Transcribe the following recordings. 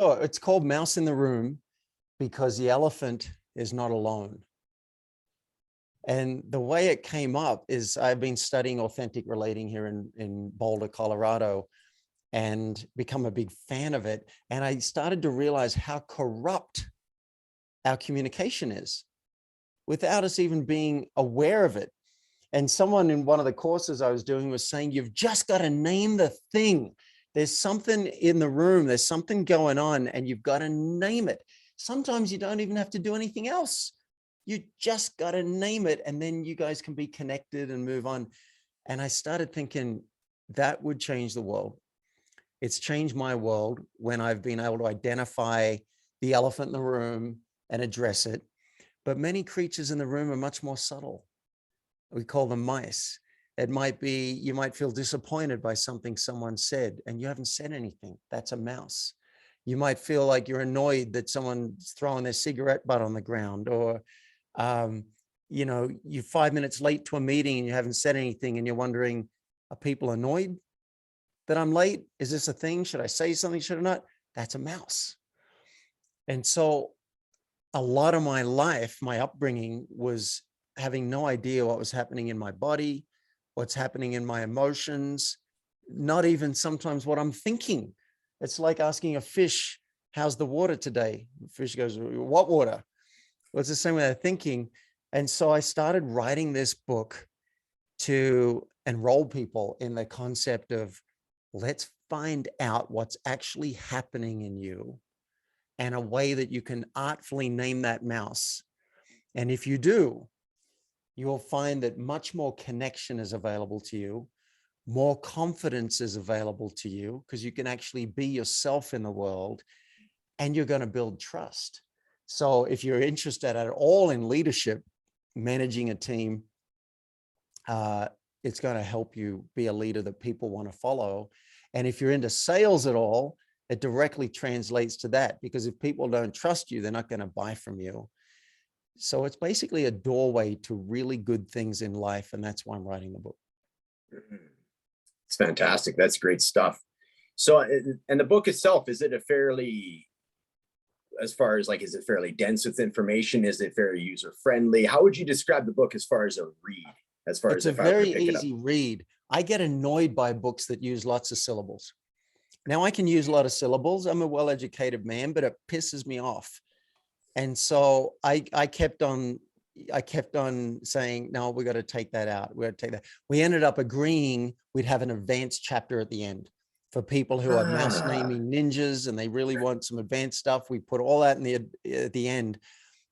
Oh, it's called Mouse in the Room because the elephant is not alone. And the way it came up is I've been studying authentic relating here in Boulder, Colorado, and become a big fan of it. And I started to realize how corrupt our communication is without us even being aware of it. And someone in one of the courses I was doing was saying, you've just got to name the thing. There's something in the room, there's something going on, and you've got to name it. Sometimes you don't even have to do anything else. You just got to name it, and then you guys can be connected and move on. And I started thinking that would change the world. It's changed my world when I've been able to identify the elephant in the room and address it. But many creatures in the room are much more subtle. We call them mice. It might be, you might feel disappointed by something someone said and you haven't said anything. That's a mouse. You might feel like you're annoyed that someone's throwing their cigarette butt on the ground, or, you know, you're 5 minutes late to a meeting and you haven't said anything and you're wondering, are people annoyed that I'm late? Is this a thing? Should I say something? Should I not? That's a mouse. And so a lot of my life, my upbringing was having no idea what was happening in my body, what's happening in my emotions, not even sometimes what I'm thinking. It's like asking a fish, how's the water today? The fish goes, what water? Well, it's the same way they're thinking. And so I started writing this book to enroll people in the concept of, let's find out what's actually happening in you and a way that you can artfully name that mouse. And if you do, you will find that much more connection is available to you, more confidence is available to you, because you can actually be yourself in the world, and you're going to build trust. So if you're interested at all in leadership, managing a team, it's going to help you be a leader that people want to follow. And if you're into sales at all, it directly translates to that, because if people don't trust you, they're not going to buy from you. So it's basically a doorway to really good things in life. And that's why I'm writing the book. It's fantastic. That's great stuff. So, and the book itself, is it a fairly, as far as like, is it fairly dense with information? Is it very user friendly? How would you describe the book as far as a read? As far It's as a if I were to very pick it up? easy read. I get annoyed by books that use lots of syllables. Now I can use a lot of syllables. I'm a well-educated man, but it pisses me off. And so I kept on saying, no, we got to take that out. We got to take that. We ended up agreeing we'd have an advanced chapter at the end for people who are mouse naming ninjas and they really want some advanced stuff. We put all that in at the end,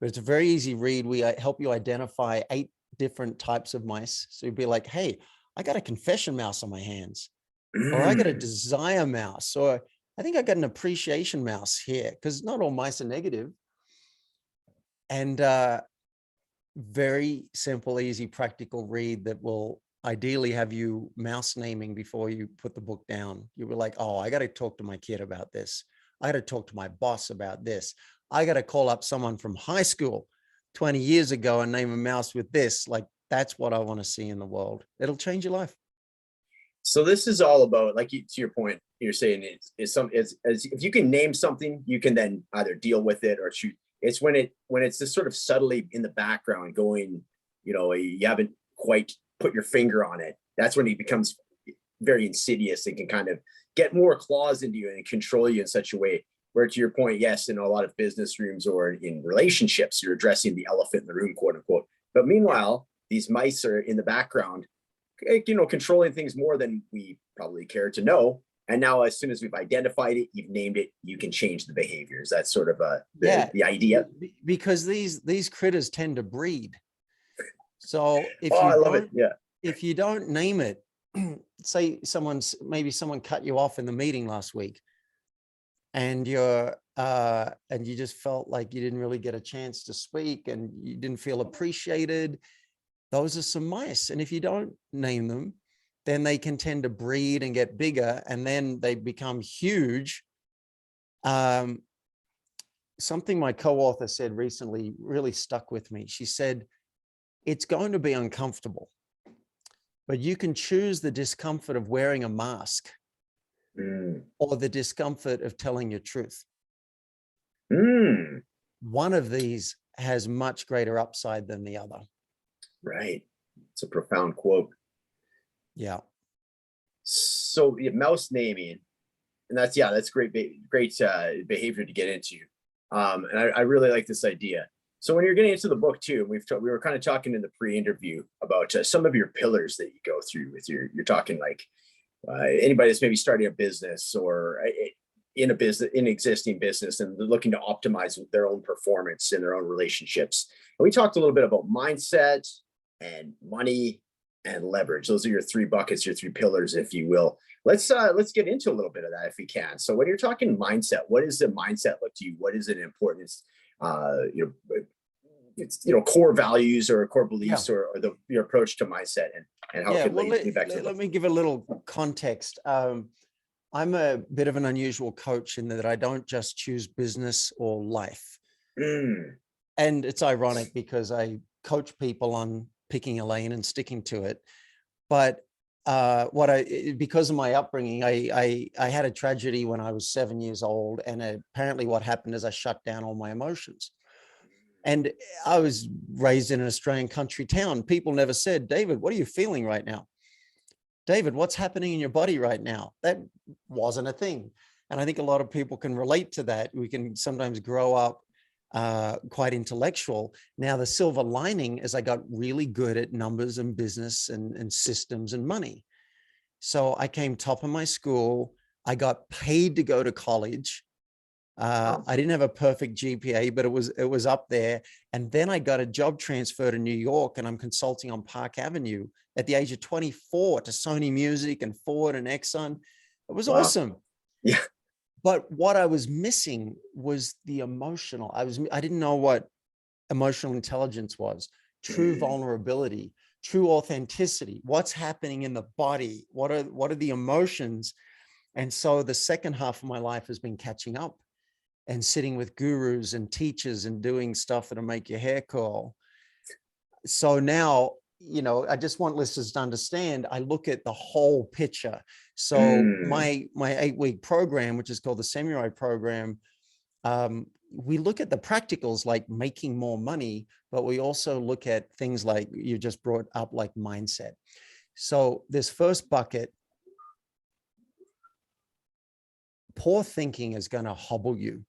but it's a very easy read. We help you identify 8 different types of mice. So you'd be like, hey, I got a confession mouse on my hands, or I got a desire mouse, or I think I got an appreciation mouse here, because not all mice are negative. And very simple, easy, practical read that will ideally have you mouse naming before you put the book down. You were like, oh, I got to talk to my kid about this. I got to talk to my boss about this. I got to call up someone from high school 20 years ago and name a mouse with this. Like, that's what I want to see in the world. It'll change your life. So this is all about, like, to your point, you're saying it's if you can name something, you can then either deal with it or choose. It's when it's just sort of subtly in the background going, you know, you haven't quite put your finger on it. That's when it becomes very insidious and can kind of get more claws into you and control you in such a way where, to your point, yes, in a lot of business rooms or in relationships, you're addressing the elephant in the room, quote unquote. But meanwhile, these mice are in the background, you know, controlling things more than we probably care to know. And now, as soon as we've identified it, you've named it, you can change the behaviors. That's sort of the idea. Because these critters tend to breed. So if I love it. Yeah. If you don't name it, say maybe someone cut you off in the meeting last week, and you just felt like you didn't really get a chance to speak and you didn't feel appreciated. Those are some mice. And if you don't name them, then they can tend to breed and get bigger, and then they become huge. Something my co-author said recently really stuck with me. She said, it's going to be uncomfortable, but you can choose the discomfort of wearing a mask or the discomfort of telling your truth. one of these has much greater upside than the other. Right. It's a profound quote. Yeah. So yeah, mouse naming, and that's great, great behavior to get into. And I really like this idea. So when you're getting into the book too, we were kind of talking in the pre-interview about some of your pillars that you go through with you're talking like anybody that's maybe starting a business or in existing business, and they're looking to optimize their own performance in their own relationships. And we talked a little bit about mindset and money and leverage. Those are your three buckets, your three pillars, if you will. Let's get into a little bit of that if we can. So when you're talking mindset, what does the mindset look to you? What is it important? It's core values or core beliefs, or your approach to mindset, and how it could lead back to. Let me give a little context. I'm a bit of an unusual coach in that I don't just choose business or life. And it's ironic because I coach people on picking a lane and sticking to it. But because of my upbringing, I had a tragedy when I was 7 years old. And apparently what happened is I shut down all my emotions. And I was raised in an Australian country town. People never said, David, what are you feeling right now? David, what's happening in your body right now? That wasn't a thing. And I think a lot of people can relate to that. We can sometimes grow up quite intellectual. Now, the silver lining is I got really good at numbers and business and systems and money. So I came top of my school. I got paid to go to college. I didn't have a perfect GPA, but it was up there. And then I got a job transfer to New York, and I'm consulting on Park Avenue at the age of 24 to Sony Music and Ford and Exxon. It was awesome. Yeah. But what I was missing was the emotional. I didn't know what emotional intelligence was, true vulnerability, true authenticity, what's happening in the body, what are the emotions. And so the second half of my life has been catching up and sitting with gurus and teachers and doing stuff that'll make your hair curl. So now, I just want listeners to understand, I look at the whole picture. So my 8-week program, which is called the Samurai program, we look at the practicals like making more money, but we also look at things like you just brought up, like mindset. So this first bucket, poor thinking is going to hobble you.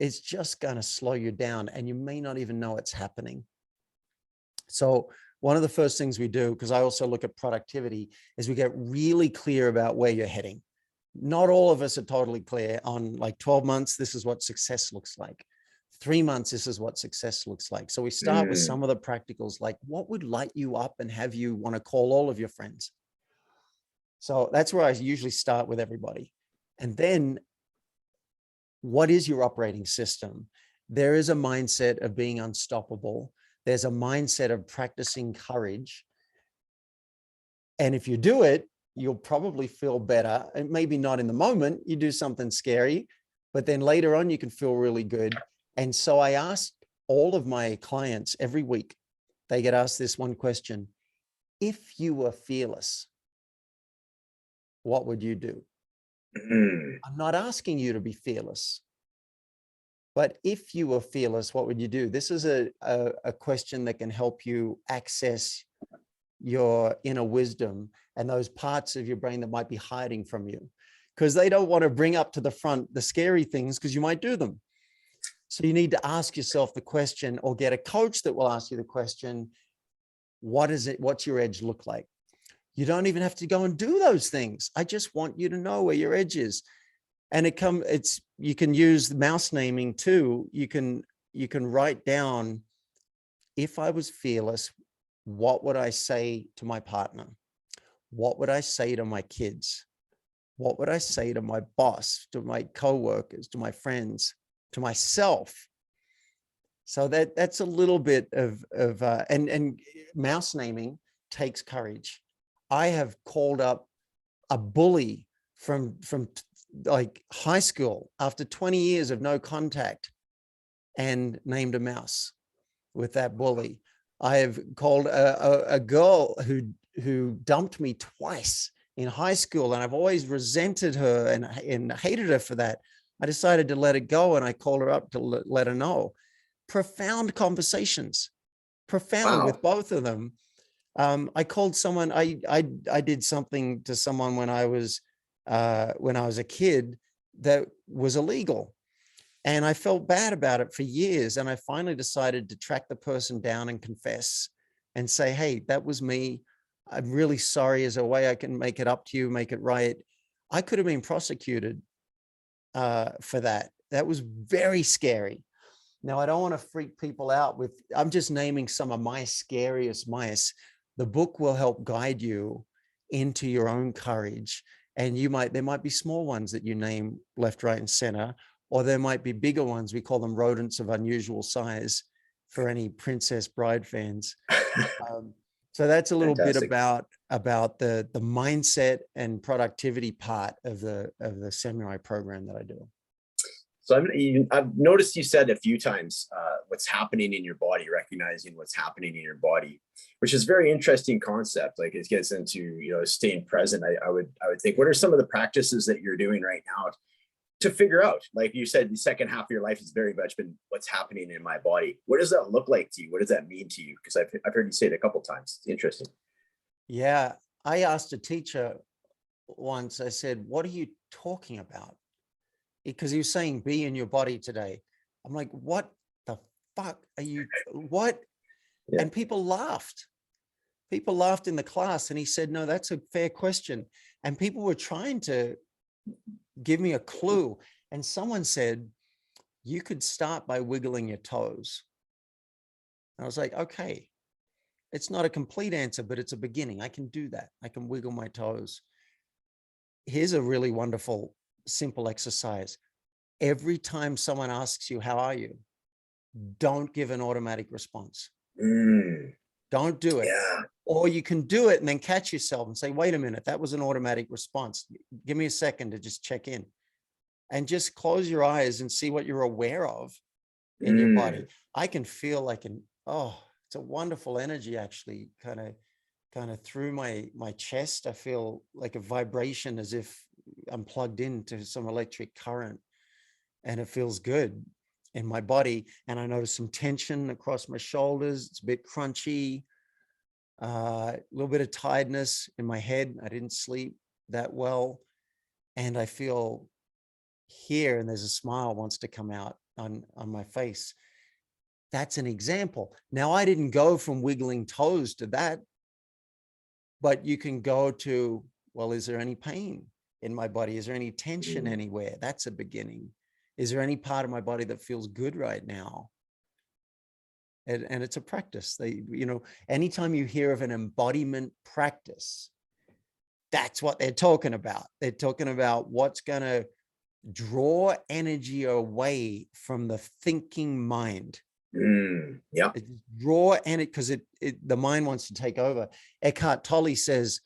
It's just going to slow you down, and you may not even know it's happening. So one of the first things we do, because I also look at productivity, is we get really clear about where you're heading. Not all of us are totally clear on, like, 12 months, this is what success looks like. 3 months, this is what success looks like. So we start with some of the practicals, like what would light you up and have you want to call all of your friends. So that's where I usually start with everybody. And then, what is your operating system? There is a mindset of being unstoppable. There's a mindset of practicing courage. And if you do it, you'll probably feel better. And maybe not in the moment, you do something scary, but then later on you can feel really good. And so I ask all of my clients every week, they get asked this one question: if you were fearless, what would you do? I'm not asking you to be fearless, but if you were fearless, what would you do? This is a question that can help you access your inner wisdom and those parts of your brain that might be hiding from you, because they don't want to bring up to the front the scary things, because you might do them. So you need to ask yourself the question, or get a coach that will ask you the question, what is it? What's your edge look like? You don't even have to go and do those things. I just want you to know where your edge is. And you can use mouse naming too. You can write down, if I was fearless, what would I say to my partner? What would I say to my kids? What would I say to my boss, to my coworkers, to my friends, to myself? So that's a little bit of and mouse naming takes courage. I have called up a bully from like high school after 20 years of no contact and named a mouse with that bully. I have called a girl who dumped me twice in high school, and I've always resented her and hated her for that. I decided to let it go, and I called her up to let her know. Profound conversations, profound with Wow. both of them. I called someone, I did something to someone when I was a kid that was illegal. And I felt bad about it for years. And I finally decided to track the person down and confess and say, hey, that was me. I'm really sorry. Is there a way I can make it up to you, make it right? I could have been prosecuted for that. That was very scary. Now, I don't want to freak people out with, I'm just naming some of my scariest mice. The book will help guide you into your own courage. And there might be small ones that you name left, right, and center, or there might be bigger ones. We call them rodents of unusual size for any Princess Bride fans. So that's a little bit Fantastic. about the mindset and productivity part of the samurai program that I do. So I've noticed you said a few times what's happening in your body, recognizing what's happening in your body, which is a very interesting concept. Like it gets into, staying present. I would think, what are some of the practices that you're doing right now to figure out? Like you said, the second half of your life has very much been what's happening in my body. What does that look like to you? What does that mean to you? Because I've heard you say it a couple of times. It's interesting. Yeah, I asked a teacher once, I said, what are you talking about? Because he was saying be in your body today. I'm like, what the fuck are you, what? Yeah. And people laughed. People laughed in the class, and he said, no, that's a fair question. And people were trying to give me a clue. And someone said, you could start by wiggling your toes. And I was like, okay, it's not a complete answer, but it's a beginning. I can do that. I can wiggle my toes. Here's a really wonderful, simple exercise. Every time someone asks you, how are you? Don't give an automatic response. Don't do it. Yeah. Or you can do it and then catch yourself and say, wait a minute, that was an automatic response. Give me a second to just check in, and just close your eyes and see what you're aware of in your body. I can feel like it's a wonderful energy, actually, kind of through my chest. I feel like a vibration, as if I'm plugged into some electric current, and it feels good in my body. And I notice some tension across my shoulders. It's a bit crunchy, a little bit of tiredness in my head. I didn't sleep that well. And I feel here, and there's a smile wants to come out on my face. That's an example. Now, I didn't go from wiggling toes to that, but you can go to, well, is there any pain in my body? Is there any tension anywhere? That's a beginning. Is there any part of my body that feels good right now? And it's a practice. Anytime you hear of an embodiment practice, that's what they're talking about. They're talking about what's going to draw energy away from the thinking mind. Yeah. Draw energy, because the mind wants to take over. Eckhart Tolle says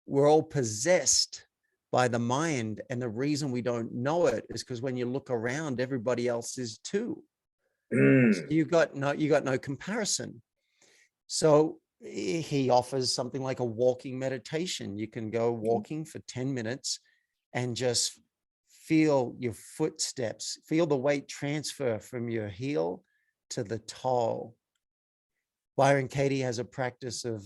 we're all possessed by the mind, and the reason we don't know it is because when you look around, everybody else is too. So you got no comparison. So he offers something like a walking meditation. You can go walking for 10 minutes and just feel your footsteps, feel the weight transfer from your heel to the toe. Byron Katie has a practice of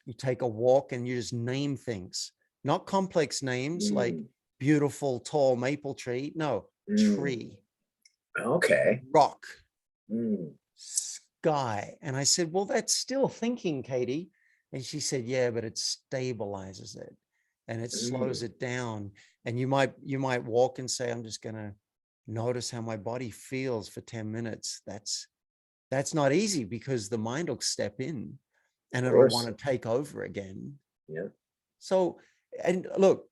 you take a walk and you just name things, not complex names like beautiful tall maple tree. No, tree. Okay. Rock. Sky. And I said, well, that's still thinking, Katie. And she said, yeah, but it stabilizes it and it slows it down. And you might walk and say, I'm just going to notice how my body feels for 10 minutes. That's not easy, because the mind will step in and it'll want to take over again. Yeah. So, and look,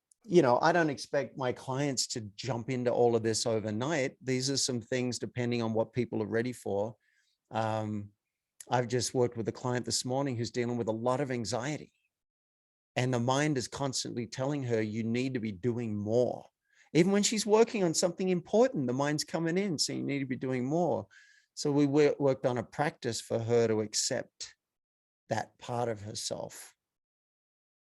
I don't expect my clients to jump into all of this overnight. These are some things depending on what people are ready for. I've just worked with a client this morning who's dealing with a lot of anxiety. And the mind is constantly telling her, you need to be doing more. Even when she's working on something important, the mind's coming in, so you need to be doing more. So we worked on a practice for her to accept that part of herself,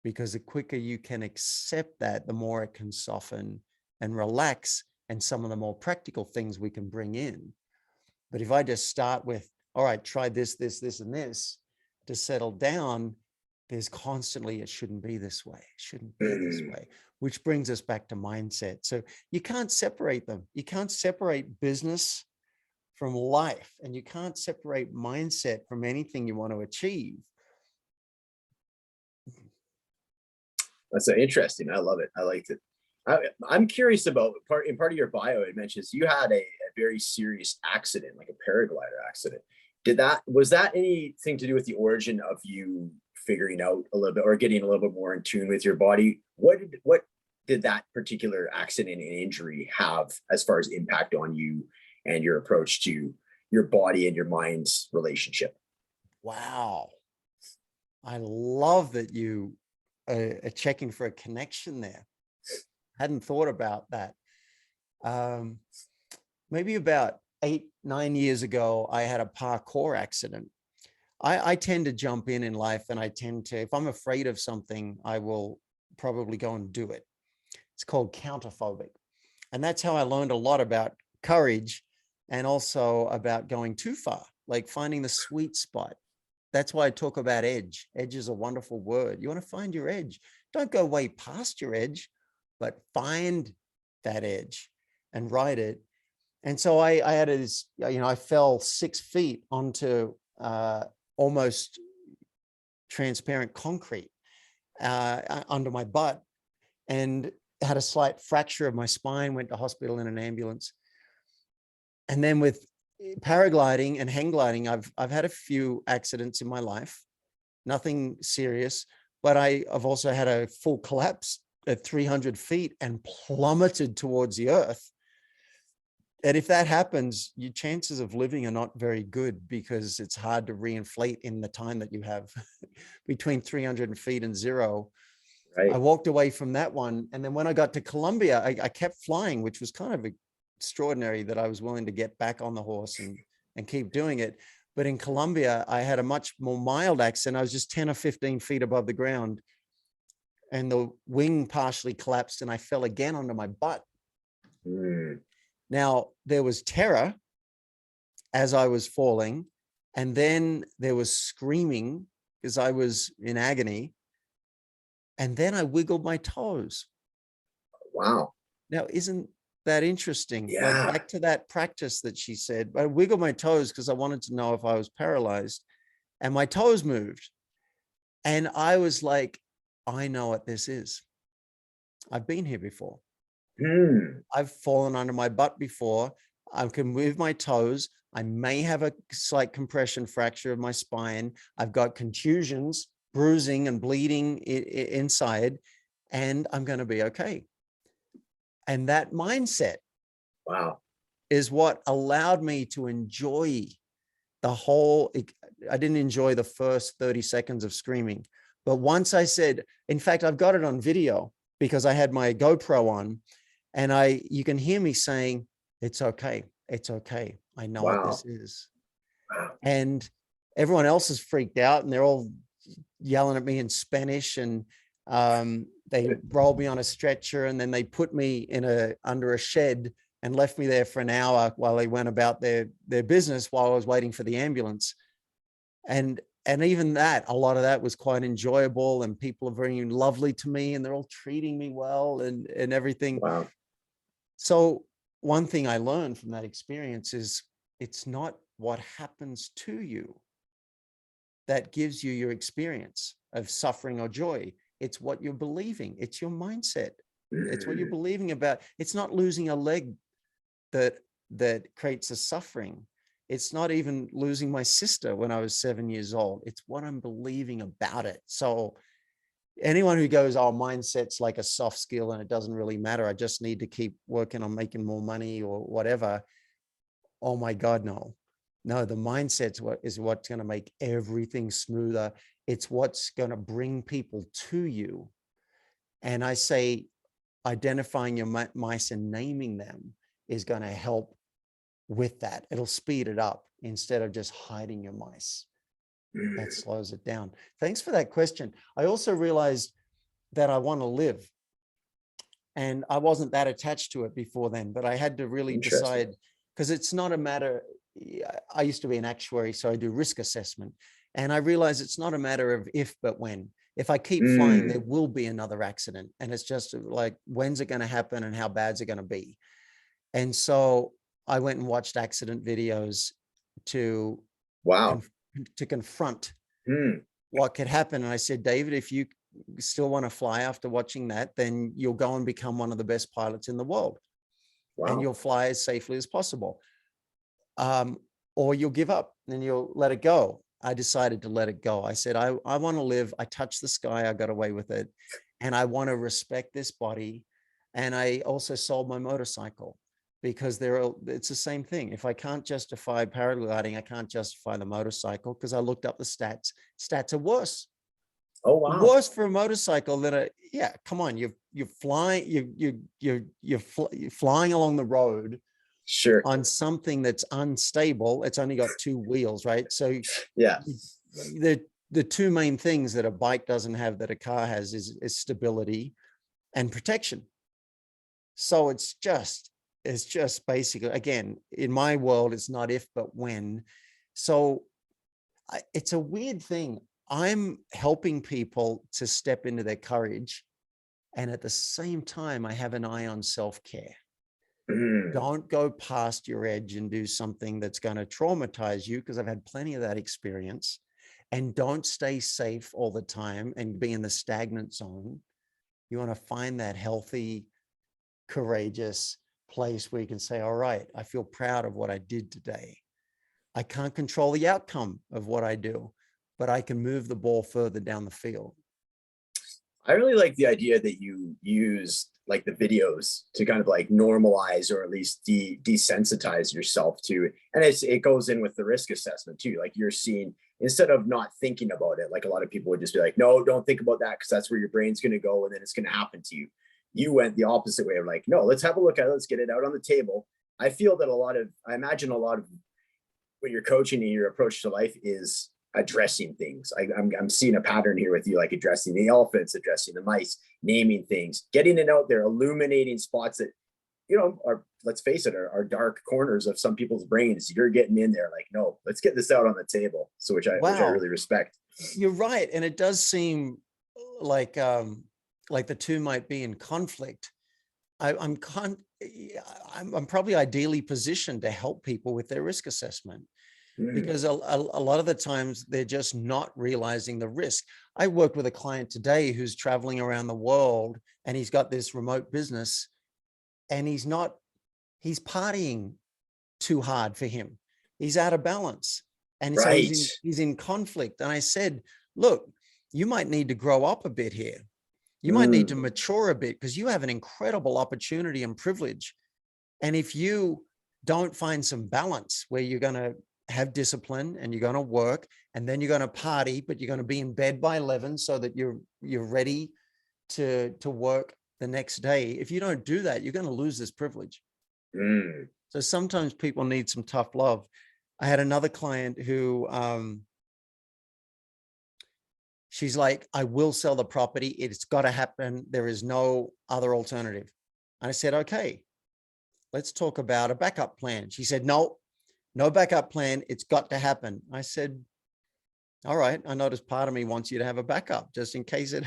because the quicker you can accept that, the more it can soften and relax, and some of the more practical things we can bring in. But if I just start with, all right, try this, this, this, and this to settle down, there's constantly, it shouldn't be this way. It shouldn't be this way, which brings us back to mindset. So you can't separate them. You can't separate business from life, and you can't separate mindset from anything you want to achieve. That's interesting. I love it. I liked it. I'm curious about part of your bio. It mentions you had a very serious accident, like a paraglider accident. Was that anything to do with the origin of you figuring out a little bit or getting a little bit more in tune with your body? What did that particular accident and injury have as far as impact on you and your approach to your body and your mind's relationship? Wow. I love that you are checking for a connection there. Hadn't thought about that. Maybe about 8-9 years ago, I had a parkour accident. I tend to jump in life, and I tend to, if I'm afraid of something, I will probably go and do it. It's called counterphobic. And that's how I learned a lot about courage, and also about going too far, like finding the sweet spot. That's why I talk about edge. Edge is a wonderful word. You want to find your edge. Don't go way past your edge, but find that edge and ride it. And so I had this, I fell 6 feet onto almost transparent concrete under my butt, and had a slight fracture of my spine, went to hospital in an ambulance. And then with paragliding and hang gliding, I've had a few accidents in my life, nothing serious, but I've also had a full collapse at 300 feet and plummeted towards the earth. And if that happens, your chances of living are not very good, because it's hard to reinflate in the time that you have between 300 feet and zero. Right. I walked away from that one. And then when I got to Colombia, I kept flying, which was kind of extraordinary that I was willing to get back on the horse and keep doing it. But in Colombia, I had a much more mild accident. I was just 10 or 15 feet above the ground, and the wing partially collapsed, and I fell again onto my butt. Now, there was terror as I was falling, and then there was screaming because I was in agony. And then I wiggled my toes. Wow. Now, isn't that interesting? Yeah. Like, back to that practice that she said, I wiggled my toes because I wanted to know if I was paralyzed, and my toes moved. And I was like, I know what this is. I've been here before. I've fallen under my butt before. I can move my toes. I may have a slight compression fracture of my spine. I've got contusions, bruising and bleeding inside, and I'm going to be okay. And that mindset, wow, is what allowed me to enjoy the whole. I didn't enjoy the first 30 seconds of screaming, but once I said, in fact, I've got it on video because I had my GoPro on, and you can hear me saying, it's okay. It's okay. I know what this is. Wow. And everyone else is freaked out, and they're all yelling at me in Spanish, and they rolled me on a stretcher, and then they put me under a shed and left me there for an hour while they went about their business while I was waiting for the ambulance. And even that, a lot of that was quite enjoyable, and people are very lovely to me, and they're all treating me well and everything. Wow. So one thing I learned from that experience is, it's not what happens to you that gives you your experience of suffering or joy. It's what you're believing. It's your mindset. It's what you're believing about. It's not losing a leg that creates a suffering. It's not even losing my sister when I was 7 years old. It's what I'm believing about it. So anyone who goes, oh, mindset's like a soft skill and it doesn't really matter, I just need to keep working on making more money or whatever. Oh my God, no. No, the mindset's what's going to make everything smoother. It's what's going to bring people to you. And I say, identifying your mice and naming them is going to help with that. It'll speed it up instead of just hiding your mice. That slows it down. Thanks for that question. I also realized that I want to live. And I wasn't that attached to it before then, but I had to really Interesting. decide, because it's not a matter, I used to be an actuary, so I do risk assessment. And I realize it's not a matter of if, but when. If I keep flying, there Mm, will be another accident. And it's just like, when's it going to happen and how bad's it going to be? And so I went and watched accident videos to, wow. to confront Mm, what could happen. And I said, David, if you still want to fly after watching that, then you'll go and become one of the best pilots in the world, and wow. you'll fly as safely as possible. Um, or you'll give up and you'll let it go. I decided to let it go. I said, I want to live. I touched the sky. I got away with it. And I want to respect this body. And I also sold my motorcycle, because it's the same thing. If I can't justify paragliding, I can't justify the motorcycle, because I looked up the stats. Stats are worse. Oh, wow. Worse for a motorcycle than a, yeah, come on. You're flying, you're flying along the road Sure. on something that's unstable. It's only got two wheels, right? So Yeah. the two main things that a bike doesn't have that a car has is stability and protection. So it's just basically, again, in my world, it's not if, but when. So it's a weird thing. I'm helping people to step into their courage. And at the same time, I have an eye on self-care. Mm, Don't go past your edge and do something that's going to traumatize you, because I've had plenty of that experience. And don't stay safe all the time and be in the stagnant zone. You want to find that healthy, courageous place where you can say, all right, I feel proud of what I did today. I can't control the outcome of what I do, but I can move the ball further down the field. I really like the idea that you use like the videos to kind of like normalize or at least desensitize yourself to it. And it goes in with the risk assessment too. Like you're seeing, instead of not thinking about it, like a lot of people would just be like, no, don't think about that, because that's where your brain's going to go and then it's going to happen to you. You went the opposite way of like, no, let's have a look at it, let's get it out on the table. I feel that I imagine a lot of what you're coaching and your approach to life is addressing things. I'm seeing a pattern here with you, like addressing the elephants, addressing the mice, naming things, getting it out there, illuminating spots that, are, let's face it, are dark corners of some people's brains. You're getting in there like, no, let's get this out on the table. So which I Wow, really respect. you're right. And it does seem like the two might be in conflict. I'm probably ideally positioned to help people with their risk assessment, Mm, because a lot of the times they're just not realizing the risk. I worked with a client today who's traveling around the world, and he's got this remote business, and he's partying too hard for him. He's out of balance. And so right. he's in conflict. And I said, look, you might need to grow up a bit here. You might need to Mm, mature a bit, because you have an incredible opportunity and privilege. And if you don't find some balance where you're going to have discipline and you're going to work, and then you're going to party, but you're going to be in bed by 11 so that you're ready to work the next day. If you don't do that, you're going to lose this privilege. mm, So sometimes people need some tough love. I had another client who, she's like, I will sell the property. It's got to happen. There is no other alternative. And I said, okay, let's talk about a backup plan. She said, no, no backup plan. It's got to happen. I said, all right, I noticed part of me wants you to have a backup just in case it,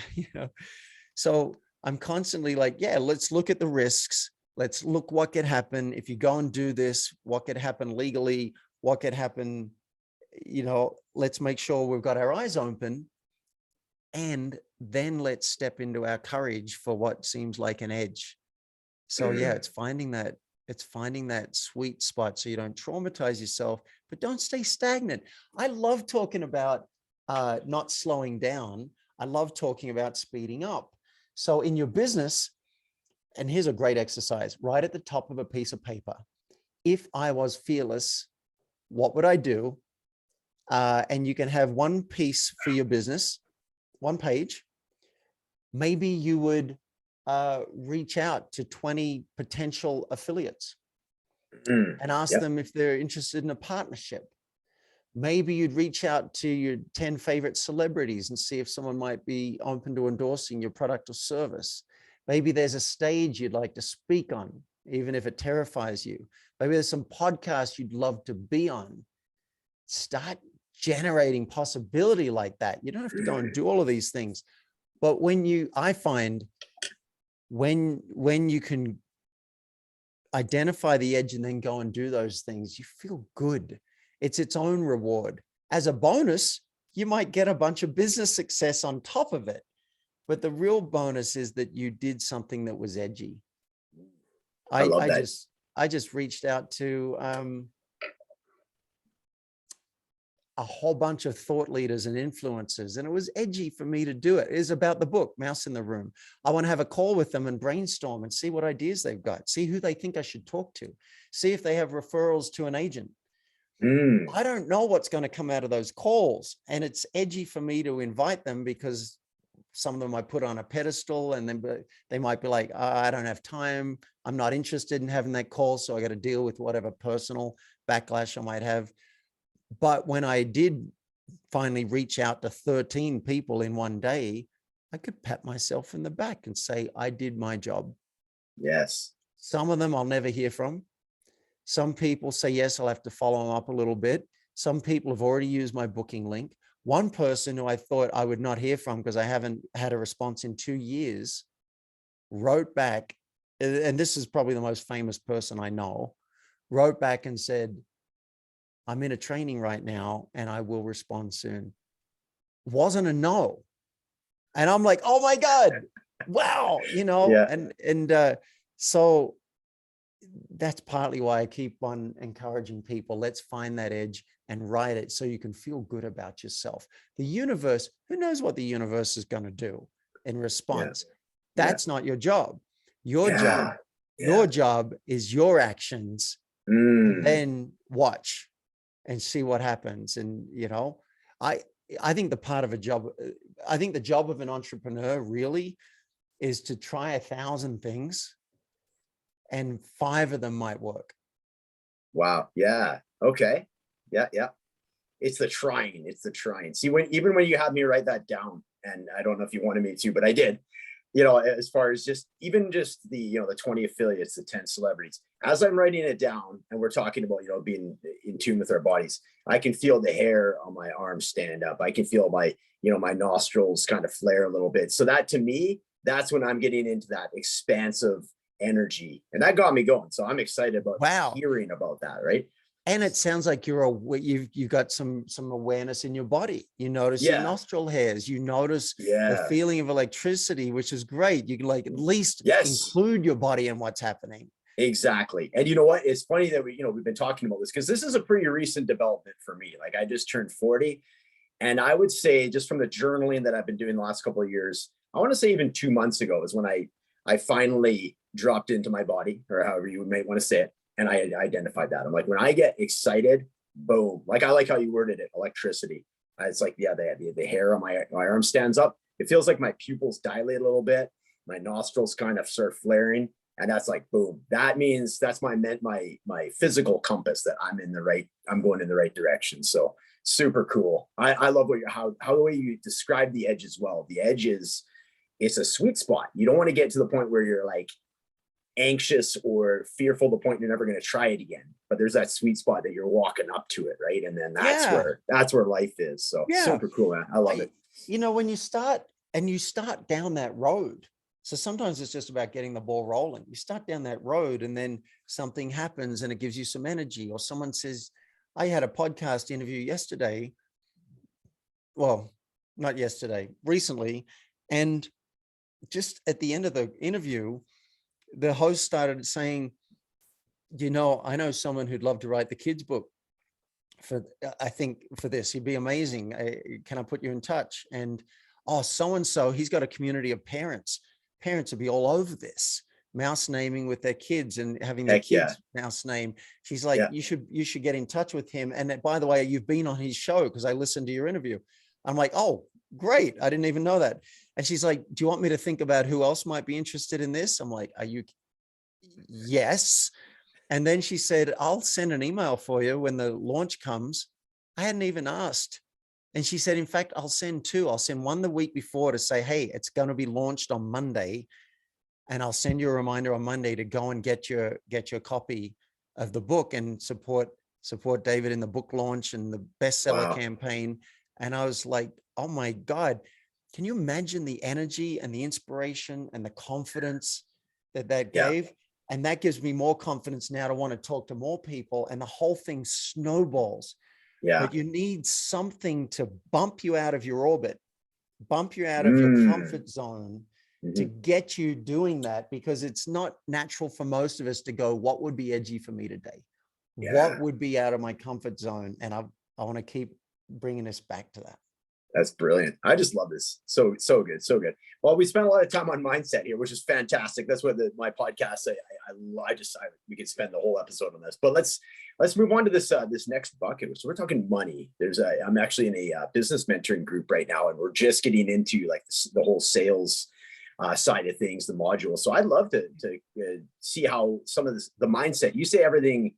So I'm constantly like, yeah, let's look at the risks. Let's look what could happen if you go and do this, what could happen legally, what could happen, let's make sure we've got our eyes open. And then let's step into our courage for what seems like an edge. So yeah, mm. it's finding that sweet spot so you don't traumatize yourself, but don't stay stagnant. I love talking about not slowing down. I love talking about speeding up. So in your business, and here's a great exercise, right at the top of a piece of paper. If I was fearless, what would I do? And you can have one piece for your business, one page. Maybe you would reach out to 20 potential affiliates Mm, and ask yep. them if they're interested in a partnership. Maybe you'd reach out to your 10 favorite celebrities and see if someone might be open to endorsing your product or service. Maybe there's a stage you'd like to speak on, even if it terrifies you. Maybe there's some podcasts you'd love to be on. Start generating possibility like that. You don't have to go and do all of these things. But I find when you can identify the edge and then go and do those things, you feel good. It's its own reward. As a bonus, you might get a bunch of business success on top of it. But the real bonus is that you did something that was edgy. I love that. I just reached out to a whole bunch of thought leaders and influencers, and it was edgy for me to do it. It is about the book, Mouse in the Room. I want to have a call with them and brainstorm and see what ideas they've got, see who they think I should talk to, see if they have referrals to an agent. I don't know what's going to come out of those calls, and it's edgy for me to invite them because some of them I put on a pedestal, and then they might be like, I don't have time. I'm not interested in having that call. So I got to deal with whatever personal backlash I might have. But when I did finally reach out to 13 people in one day, I could pat myself in the back and say, I did my job. Yes. Some of them I'll never hear from. Some people say, yes, I'll have to follow them up a little bit. Some people have already used my booking link. One person who I thought I would not hear from because I haven't had a response in 2 years wrote back, and this is probably the most famous person I know, wrote back and said, I'm in a training right now and I will respond soon. Wasn't a no. And I'm like, oh my God, wow, Yeah. So that's partly why I keep on encouraging people. Let's find that edge and write it so you can feel good about yourself. The universe, who knows what the universe is going to do in response? That's not your job. Your job is your actions, and then watch and see what happens. And, I think the job of an entrepreneur really is to try 1,000 things and 5 of them might work. Wow. Yeah. Okay. Yeah. Yeah. It's the trying. It's the trying. See, even when you had me write that down, and I don't know if you wanted me to, but I did, as far as even the 20 affiliates, the 10 celebrities, as I'm writing it down and we're talking about, being in tune with our bodies, I can feel the hair on my arms stand up. I can feel my nostrils kind of flare a little bit. So that, to me, that's when I'm getting into that expansive energy, and that got me going. So I'm excited about hearing about that. Right. And it sounds like you've got some awareness in your body. You notice your nostril hairs. You notice the feeling of electricity, which is great. You can at least include your body in what's happening. Exactly. And you know what? It's funny that we've been talking about this because this is a pretty recent development for me. Like, I just turned 40, and I would say, just from the journaling that I've been doing the last couple of years, I want to say even 2 months ago is when I finally dropped into my body, or however you might want to say it. And I identified that. I'm like, when I get excited, boom. Like, I like how you worded it, electricity. It's like, the hair on my arm stands up. It feels like my pupils dilate a little bit. My nostrils kind of start flaring. And that's like, boom. That means that's my physical compass that I'm going in the right direction. So super cool. I love how the way you describe the edge as well. The edge it's a sweet spot. You don't want to get to the point where you're like anxious or fearful, the point you're never going to try it again. But there's that sweet spot that you're walking up to it, right? And then that's where life is. So super cool, man. I love it. When you start down that road, so sometimes it's just about getting the ball rolling. You start down that road and then something happens and it gives you some energy, or someone says, I had a podcast interview yesterday. Well, not yesterday, recently. And just at the end of the interview, the host started saying, I know someone who'd love to write the kids' book for this. He'd be amazing. Can I put you in touch? And, so-and-so, he's got a community of parents. Parents would be all over this, mouse naming with their kids and having their kids mouse name. She's like, you should get in touch with him. And by the way, you've been on his show because I listened to your interview. I'm like, oh, great. I didn't even know that. And she's like, do you want me to think about who else might be interested in this? I'm like, yes. And then she said, I'll send an email for you when the launch comes. I hadn't even asked. And she said, in fact, I'll send 2. I'll send one the week before to say, hey, it's going to be launched on Monday. and I'll send you a reminder on Monday to go and get your copy of the book and support David in the book launch and the bestseller campaign. And I was like, oh my God, can you imagine the energy and the inspiration and the confidence that gave? And that gives me more confidence now to want to talk to more people, and the whole thing snowballs. But you need something to bump you out of your orbit, bump you out of your comfort zone, to get you doing that, because it's not natural for most of us to go, what would be edgy for me today? What would be out of my comfort zone? And I want to keep bringing us back to that. That's brilliant. I just love this. So good. So good. Well, we spent a lot of time on mindset here, which is fantastic. That's what my podcast, we could spend the whole episode on this, but let's move on to this next bucket. So we're talking money. I'm actually in a business mentoring group right now, and we're just getting into like the whole sales side of things, the module. So I'd love to see how some of this, the mindset, you say everything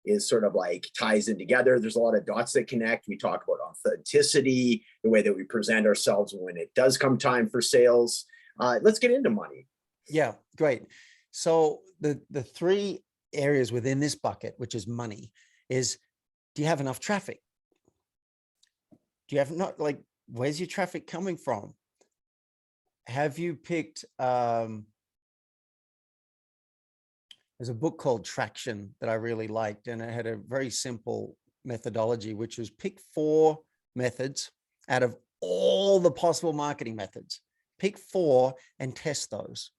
is sort of like ties in together. There's a lot of dots that connect. We talk about authenticity, the way that we present ourselves when it does come time for sales. Let's get into money. Yeah, great. So the three areas within this bucket, which is money, is, do you have enough traffic? Do you have not, like, where's your traffic coming from? Have you picked, there's a book called Traction that I really liked, and it had a very simple methodology, which was pick 4 methods out of all the possible marketing methods. Pick 4 and test those.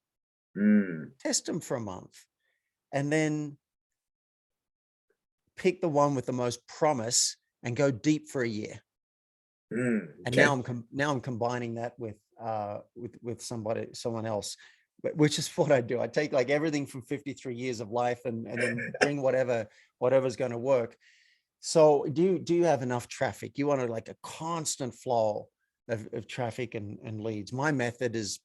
Test them for a month, and then pick the one with the most promise and go deep for a year. And now I'm combining that with someone else, which is what I do. I take like everything from 53 years of life and then bring whatever's going to work. So do you have enough traffic? You want like a constant flow of traffic and leads. My method is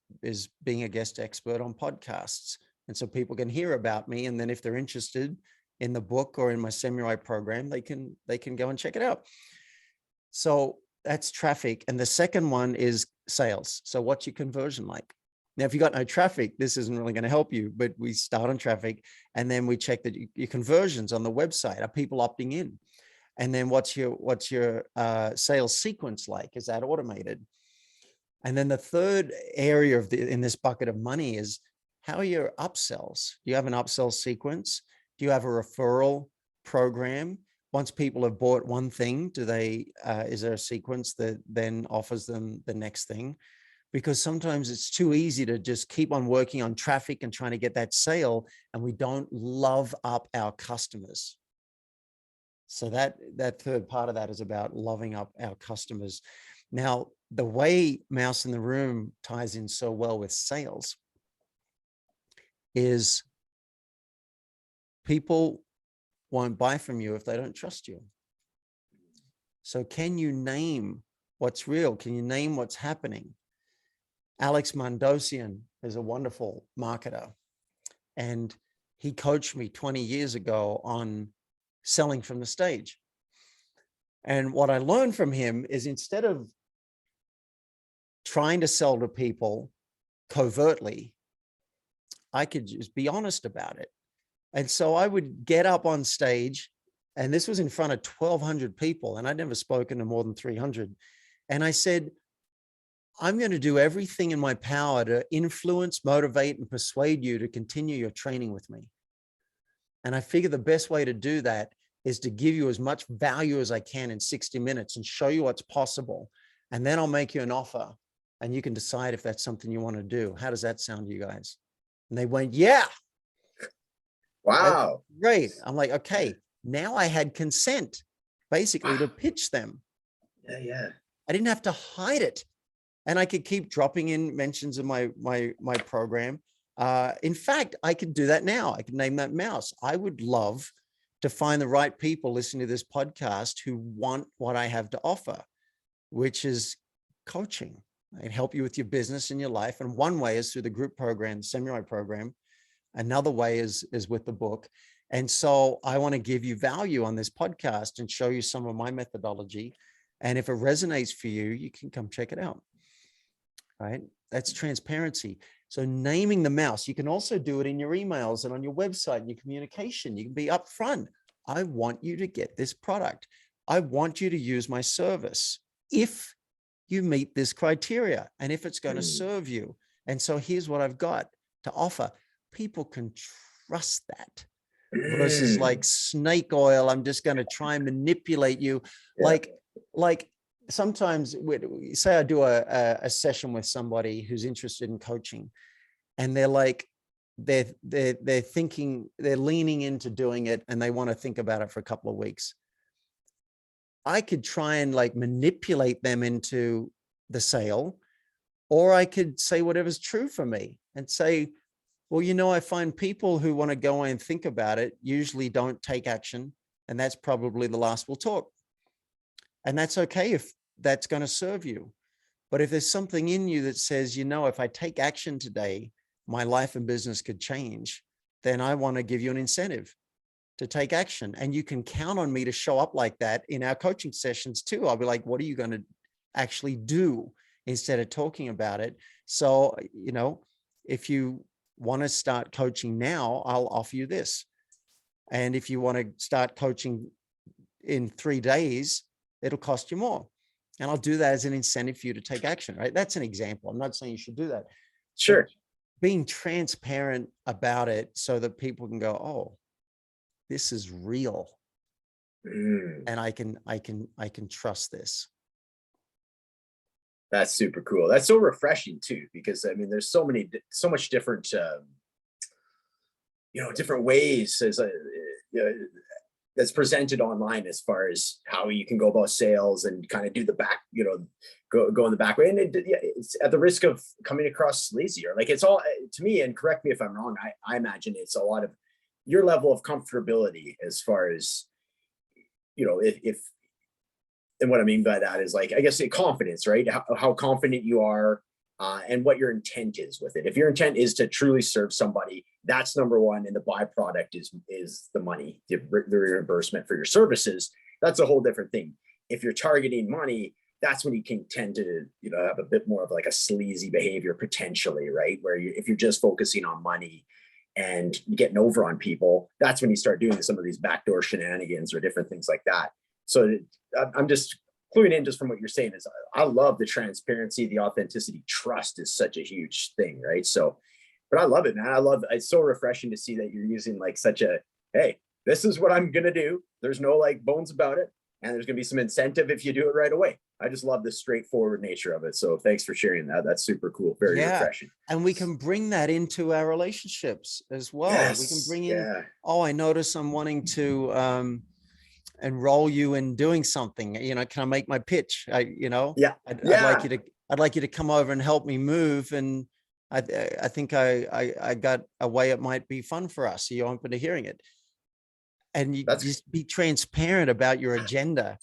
being a guest expert on podcasts. And so people can hear about me. And then if they're interested in the book or in my samurai program, they can go and check it out. So that's traffic. And the second one is sales. So what's your conversion like? Now, if you got no traffic, this isn't really going to help you, but we start on traffic, and then we check that your conversions on the website, are people opting in? And then what's your sales sequence like? Is that automated? And then the third area in this bucket of money is, how are your upsells? Do you have an upsell sequence? Do you have a referral program? Once people have bought one thing, is there a sequence that then offers them the next thing? Because sometimes it's too easy to just keep on working on traffic and trying to get that sale, and we don't love up our customers. So that third part of that is about loving up our customers. Now, the way Mouse in the Room ties in so well with sales is, people won't buy from you if they don't trust you. So can you name what's real? Can you name what's happening? Alex Mondosian is a wonderful marketer, and he coached me 20 years ago on selling from the stage. And what I learned from him is, instead of trying to sell to people covertly, I could just be honest about it. And so I would get up on stage, and this was in front of 1,200 people, and I'd never spoken to more than 300. And I said, I'm going to do everything in my power to influence, motivate, and persuade you to continue your training with me. And I figure the best way to do that is to give you as much value as I can in 60 minutes and show you what's possible. And then I'll make you an offer, and you can decide if that's something you want to do. How does that sound to you guys? And they went, yeah. Wow. That's great. I'm like, okay, now I had consent basically to pitch them. Yeah. I didn't have to hide it. And I could keep dropping in mentions of my program. In fact, I could do that now. I could name that Mouse. I would love to find the right people listening to this podcast who want what I have to offer, which is coaching. I can help you with your business and your life. And one way is through the group program, Samurai program. Another way is with the book. And so I want to give you value on this podcast and show you some of my methodology. And if it resonates for you, you can come check it out. Right? That's transparency. So naming the mouse, you can also do it in your emails and on your website and your communication. You can be upfront. I want you to get this product. I want you to use my service if you meet this criteria and if it's going to serve you. And so here's what I've got to offer. People can trust that versus like snake oil. I'm just going to try and manipulate you. Yeah. Like sometimes say I do a session with somebody who's interested in coaching, and they're like, they're thinking, they're leaning into doing it and they want to think about it for a couple of weeks. I could try and like manipulate them into the sale, or I could say whatever's true for me and say, well, you know, I find people who want to go and think about it usually don't take action. And that's probably the last we'll talk. And that's okay if that's going to serve you. But if there's something in you that says, you know, if I take action today, my life and business could change, then I want to give you an incentive to take action. And you can count on me to show up like that in our coaching sessions too. I'll be like, what are you going to actually do instead of talking about it? So, you know, if you want to start coaching now, I'll offer you this. And if you want to start coaching in 3 days, it'll cost you more. And I'll do that as an incentive for you to take action, right? That's an example. I'm not saying you should do that. Sure. But being transparent about it so that people can go, oh, this is real. And I can trust this. That's super cool. That's so refreshing too, because I mean, there's so much different, different ways as that's presented online as far as how you can go about sales and kind of do the back, go in the back way. And it's at the risk of coming across sleazy, or like it's all to me, and correct me if I'm wrong. I imagine it's a lot of your level of comfortability as far as, if and what I mean by that is like, I guess, confidence, right? How confident you are, and what your intent is with it. If your intent is to truly serve somebody, that's number one. And the byproduct is the money, the reimbursement for your services. That's a whole different thing. If you're targeting money, that's when you can tend to, have a bit more of like a sleazy behavior potentially, right? Where if you're just focusing on money and getting over on people, that's when you start doing some of these backdoor shenanigans or different things like that. So I'm just cluing in just from what you're saying is I love the transparency, the authenticity. Trust is such a huge thing, right? So, but I love it, man. It's so refreshing to see that you're using like such a, hey, this is what I'm going to do. There's no like bones about it. And there's going to be some incentive if you do it right away. I just love the straightforward nature of it. So thanks for sharing that. That's super cool. Very refreshing. And we can bring that into our relationships as well. Yes. We can bring in, oh, I notice I'm wanting to, enroll you in doing something, can I make my pitch? I'd like you to come over and help me move. And I think I got a way it might be fun for us. Are you open to hearing it? And you just be transparent about your agenda.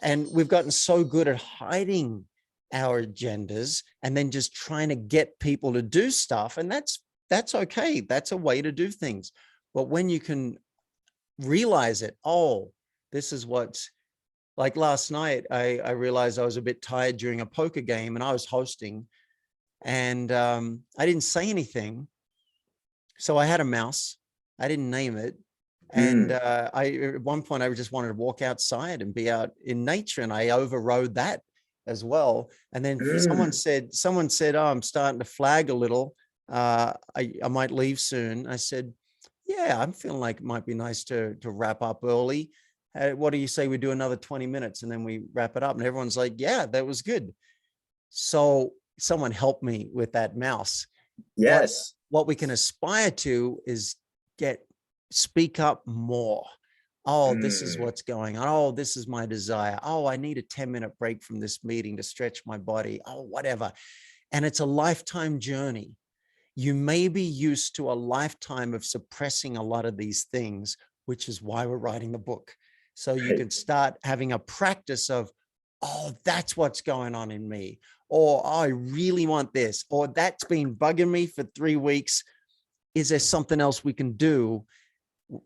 And we've gotten so good at hiding our agendas and then just trying to get people to do stuff. And that's okay. That's a way to do things. But when you can realize it, oh, this is what's like last night, I realized I was a bit tired during a poker game and I was hosting and I didn't say anything. So I had a mouse. I didn't name it. And at one point I just wanted to walk outside and be out in nature. And I overrode that as well. And then someone said, oh, I'm starting to flag a little. I might leave soon. I said, yeah, I'm feeling like it might be nice to wrap up early. What do you say we do another 20 minutes and then we wrap it up? And everyone's like, yeah, that was good. So someone helped me with that mouse. Yes. What we can aspire to is speak up more. Oh, this is what's going on. Oh, this is my desire. Oh, I need a 10-minute break from this meeting to stretch my body. Oh, whatever. And it's a lifetime journey. You may be used to a lifetime of suppressing a lot of these things, which is why we're writing the book. So you can start having a practice of, oh, that's what's going on in me. Or, oh, I really want this. Or that's been bugging me for 3 weeks. Is there something else we can do?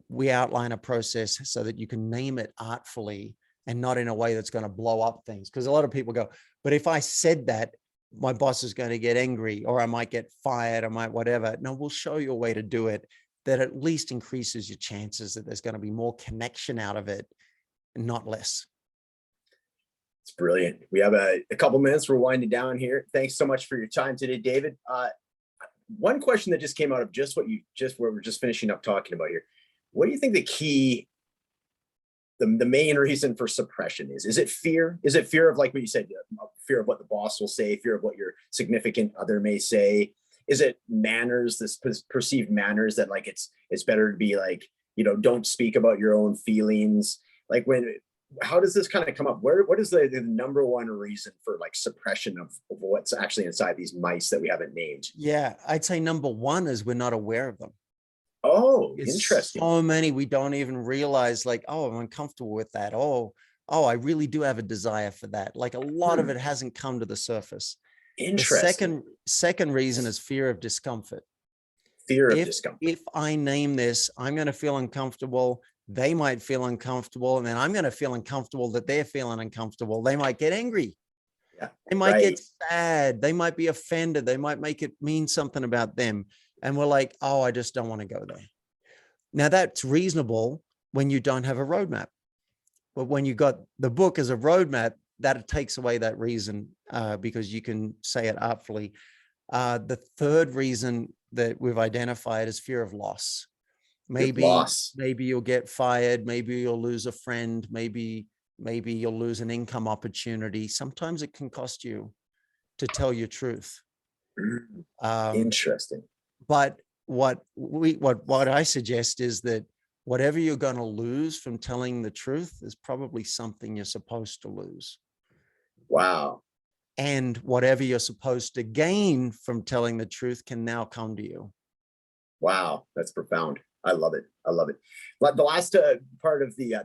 We outline a process so that you can name it artfully and not in a way that's going to blow up things. Because a lot of people go, but if I said that, my boss is going to get angry, or I might get fired, I might whatever. No, we'll show you a way to do it that at least increases your chances that there's going to be more connection out of it, and not less. It's brilliant. We have a couple minutes. We're winding down here. Thanks so much for your time today, David. One question that just came out of just what we're just finishing up talking about here. What do you think the main reason for suppression is? Is it fear? Is it fear of, like what you said, fear of what the boss will say, fear of what your significant other may say? Is it manners, this perceived manners that like it's better to be like, don't speak about your own feelings? Like how does this kind of come up? What is the number one reason for like suppression of what's actually inside these mice that we haven't named? Yeah, I'd say number one is we're not aware of them. Oh, It's interesting. so many we don't even realize, like, oh, I'm uncomfortable with that. Oh, I really do have a desire for that. Like a lot of it hasn't come to the surface. Interesting. The second reason is fear of discomfort. Fear of discomfort. If I name this, I'm going to feel uncomfortable. They might feel uncomfortable, and then I'm going to feel uncomfortable that they're feeling uncomfortable. They might get angry. Yeah, they might get sad. They might be offended. They might make it mean something about them. And we're like, oh, I just don't want to go there. Now that's reasonable when you don't have a roadmap. But when you got the book as a roadmap, that takes away that reason because you can say it artfully. The third reason that we've identified is fear of loss. Maybe you'll get fired. Maybe you'll lose a friend. Maybe you'll lose an income opportunity. Sometimes it can cost you to tell your truth. Interesting. But what I suggest is that whatever you're going to lose from telling the truth is probably something you're supposed to lose. Wow. And whatever you're supposed to gain from telling the truth can now come to you. Wow, that's profound. I love it. I love it. But the last part of the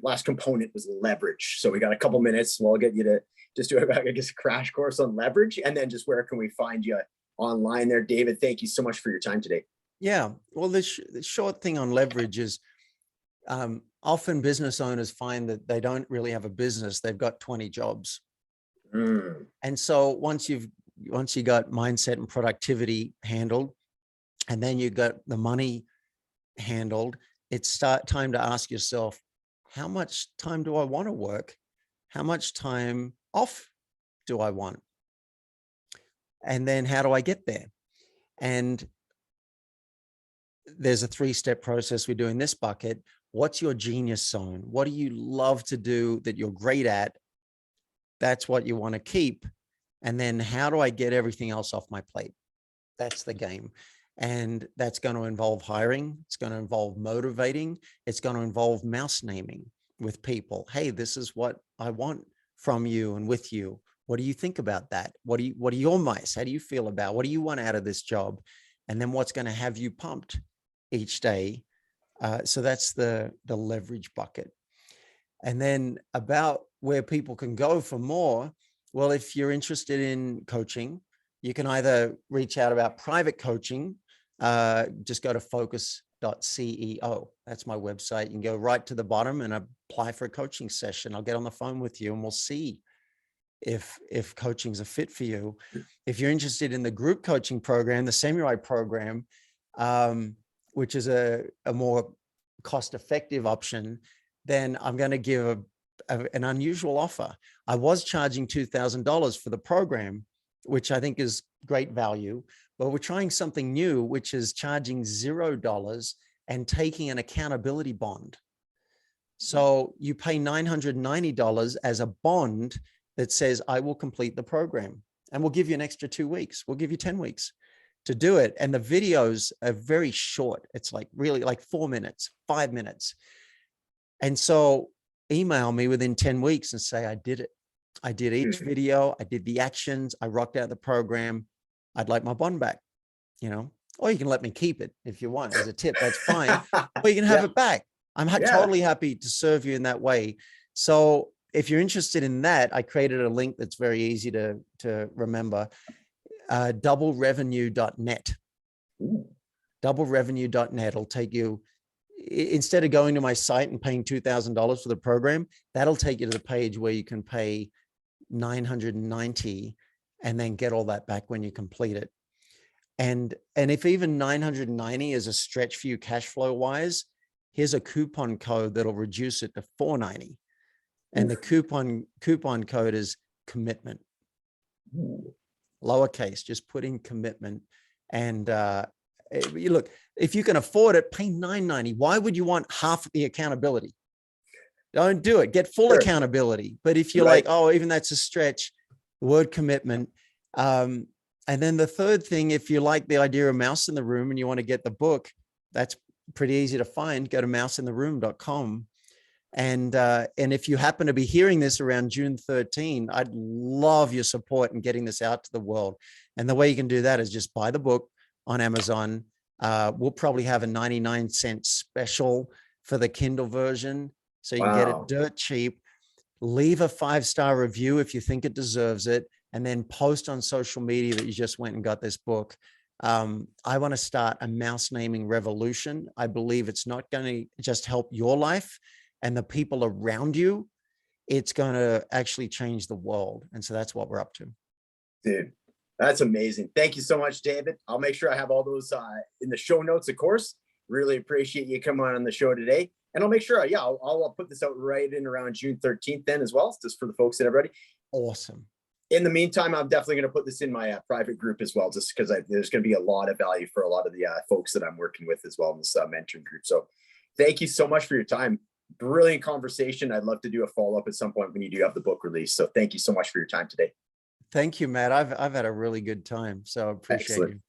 last component was leverage. So we got a couple minutes. We'll get you to just do a crash course on leverage, and then just where can we find you online there, David? Thank you so much for your time today. Yeah. Well, the short thing on leverage is often business owners find that they don't really have a business. They've got 20 jobs. And so once you got mindset and productivity handled, and then you got the money handled, it's time to ask yourself, how much time do I want to work? How much time off do I want? And then how do I get there? And there's a 3-step process we do in this bucket. What's your genius zone? What do you love to do that you're great at? That's what you want to keep. And then how do I get everything else off my plate? That's the game. And that's going to involve hiring. It's going to involve motivating. It's going to involve mouse naming with people. Hey, this is what I want from you and with you. What do you think about that? What are your mice? How do you feel about? What do you want out of this job? And then what's going to have you pumped each day? So that's the leverage bucket. And then about where people can go for more. Well, if you're interested in coaching, you can either reach out about private coaching. Just go to focus.ceo. That's my website. You can go right to the bottom and apply for a coaching session. I'll get on the phone with you and we'll see if coaching's a fit for you. If you're interested in the group coaching program, the Samurai program, which is a more cost-effective option, then I'm going to give an unusual offer. I was charging $2,000 for the program, which I think is great value, but we're trying something new, which is charging $0 and taking an accountability bond. So you pay $990 as a bond that says, I will complete the program, and we'll give you an extra 2 weeks. We'll give you 10 weeks to do it. And the videos are very short. It's like really like 4 minutes, 5 minutes. And so email me within 10 weeks and say, I did it. I did each video. I did the actions. I rocked out the program. I'd like my bond back, or you can let me keep it if you want as a tip. That's fine. Or you can have it back. I'm totally happy to serve you in that way. So if you're interested in that, I created a link that's very easy to remember, doublerevenue.net. Doublerevenue.net will take you, instead of going to my site and paying $2,000 for the program, that'll take you to the page where you can pay $990 and then get all that back when you complete it. And if even 990 is a stretch for you cash flow wise, here's a coupon code that'll reduce it to 490. And the coupon code is commitment. Lowercase, just put in commitment. And you look, if you can afford it, pay $9.90. Why would you want half the accountability? Don't do it. Get full accountability. But if you're like, oh, even that's a stretch, the word commitment. And then the third thing, if you like the idea of mouse in the room and you want to get the book, that's pretty easy to find. Go to mouseintheroom.com. And if you happen to be hearing this around June 13, I'd love your support in getting this out to the world. And the way you can do that is just buy the book on Amazon. We'll probably have a 99-cent special for the Kindle version, so you can get it dirt cheap. Leave a 5-star review if you think it deserves it, and then post on social media that you just went and got this book. I want to start a mouse naming revolution. I believe it's not going to just help your life and the people around you. It's going to actually change the world. And so that's what we're up to. Dude, that's amazing. Thank you so much, David. I'll make sure I have all those in the show notes, of course. Really appreciate you coming on the show today. And I'll make sure, I'll put this out right in around June 13th then as well, just for the folks that are ready. Awesome. In the meantime, I'm definitely going to put this in my private group as well, just because there's going to be a lot of value for a lot of the folks that I'm working with as well in this mentoring group. So thank you so much for your time. Brilliant conversation. I'd love to do a follow-up at some point when you do have the book release. So thank you so much for your time today. Thank you, Matt. I've had a really good time. So I appreciate you.